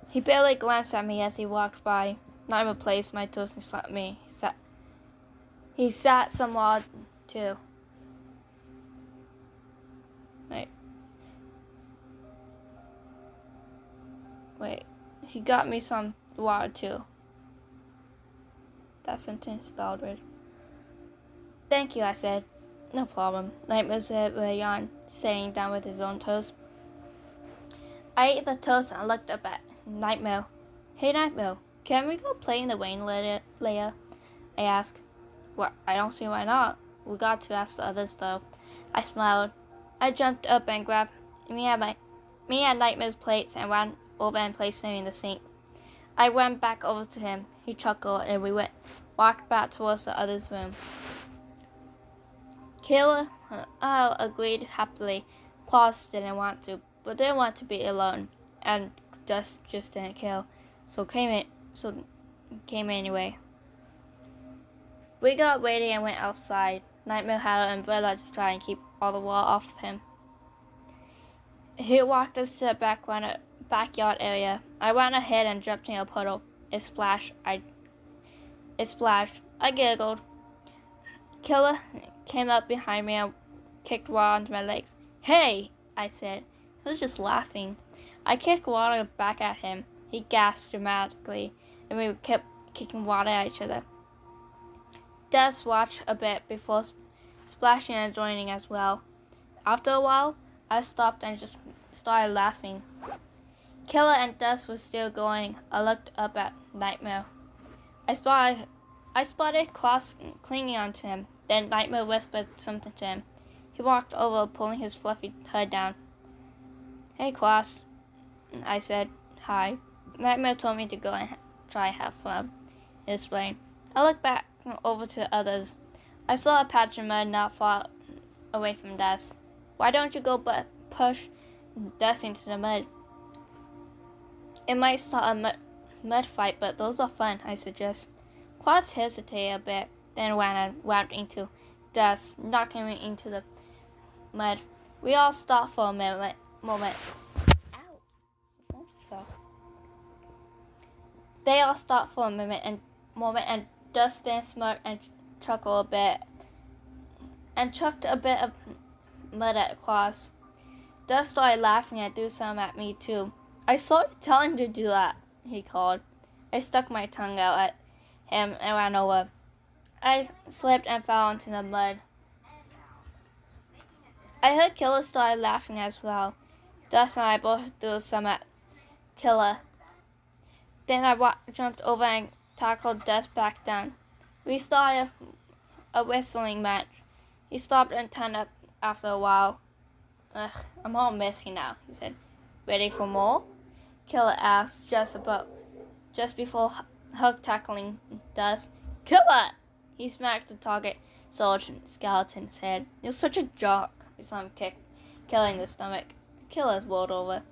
He barely glanced at me as he walked by. Nightmare placed my toast in front of me. He sat somewhat too. Wait. He got me some water too. That sentence spelled weird. Thank you, I said. No problem. Nightmare said with a yawn, sitting down with his own toast. I ate the toast and looked up at Nightmare. Hey, Nightmare, can we go play in the rain later? I asked. Well, I don't see why not. We got to ask the others, though. I smiled. I jumped up and grabbed me and Nightmare's plates and ran over and placed them in the sink. I went back over to him. He chuckled and we walked back towards the other's room. Kayla agreed happily. Claus didn't want to, but didn't want to be alone, and Dust just didn't care, so came anyway. We got ready and went outside. Nightmare had an umbrella to try and keep all the water off him. He walked us to the backyard area. I ran ahead and jumped in a puddle. It splashed. I giggled. Killer came up behind me and kicked water onto my legs. Hey, I said. He was just laughing. I kicked water back at him. He gasped dramatically, and we kept kicking water at each other. Des watched a bit before splashing and joining as well. After a while, I stopped and just started laughing. Killer and Des were still going. I looked up at Nightmare. I spotted Klaus clinging onto him. Then Nightmare whispered something to him. He walked over, pulling his fluffy hood down. Hey, Klaus, I said. Hi. Nightmare told me to go and try have fun. He explained. I looked back over to others. I saw a patch of mud not far away from Des. Why don't you go push Des into the mud? It might start a mud fight, but those are fun, I suggest. Klaus hesitated a bit, then ran and whacked into Des, knocking me into the mud. We all stopped for a moment. Ow! The phone just fell. They all stopped for a moment, and Des then smirked and chuckled a bit, and chucked a bit of mud at Klaus. Des started laughing and threw some at me too. I saw you telling to do that, he called. I stuck my tongue out at him and ran over. I slipped and fell into the mud. I heard Killer started laughing as well. Dust and I both threw some at Killer. Then I jumped over and tackled Dust back down. We started a whistling match. He stopped and turned up after a while. Ugh, I'm all messy now, he said. Ready for more? Killer asked just before Hug tackling Dust. Killer! He smacked the target skeleton's head. You're such a jock. We saw him kick Killer in the stomach. Killer rolled over.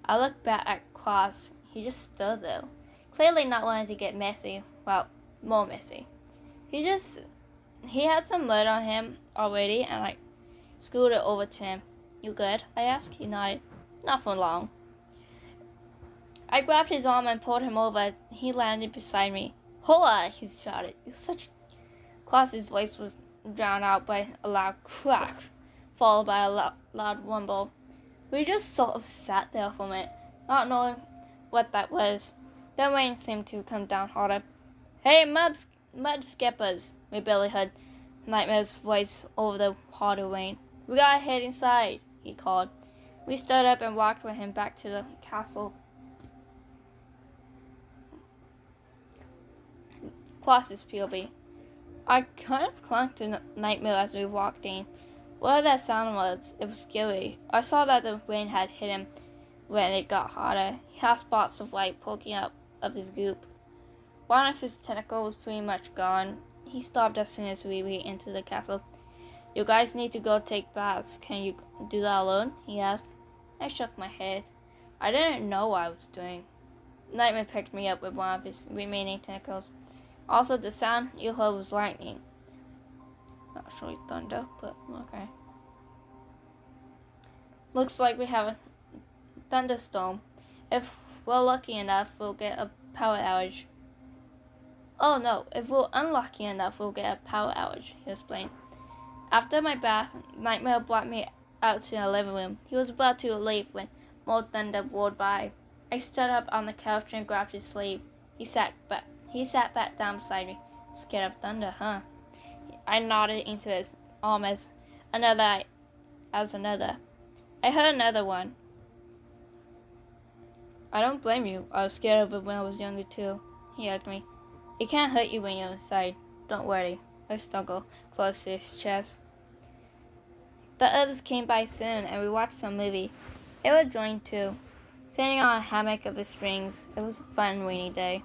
I looked back at Klaus. He just stood there, clearly not wanting to get messy. Well, more messy. He had some mud on him already, and I scooted over to him. You good? I asked. He nodded. Not for long. I grabbed his arm and pulled him over. He landed beside me. Hola! He shouted. You're such... Klaus's voice was drowned out by a loud crack, followed by a loud rumble. We just sort of sat there for a minute, not knowing what that was. Then rain seemed to come down harder. Hey, mud skippers! We barely heard Nightmare's voice over the harder rain. We gotta head inside, he called. We stood up and walked with him back to the castle. Klaus's POV. I kind of clung to Nightmare as we walked in. Whatever that sound was, it was scary. I saw that the rain had hit him when it got hotter. He had spots of white poking up of his goop. One of his tentacles was pretty much gone. He stopped as soon as we went into the castle. You guys need to go take baths. Can you do that alone? He asked. I shook my head. I didn't know what I was doing. Nightmare picked me up with one of his remaining tentacles. Also, the sound you heard was lightning. Not really thunder, but okay. Looks like we have a thunderstorm. If we're lucky enough, we'll get a power outage. Oh no, if we're unlucky enough, we'll get a power outage, he explained. After my bath, Nightmare brought me out to the living room. He was about to leave when more thunder roared by. I stood up on the couch and grabbed his sleeve. He sat back down beside me. Scared of thunder, huh? I nodded into his arm as another. I heard another one. I don't blame you. I was scared of it when I was younger too. He hugged me. It can't hurt you when you're inside. Don't worry. I snuggled close to his chest. The others came by soon, and we watched some movie. They were joined too. Sitting on a hammock of the strings, it was a fun rainy day.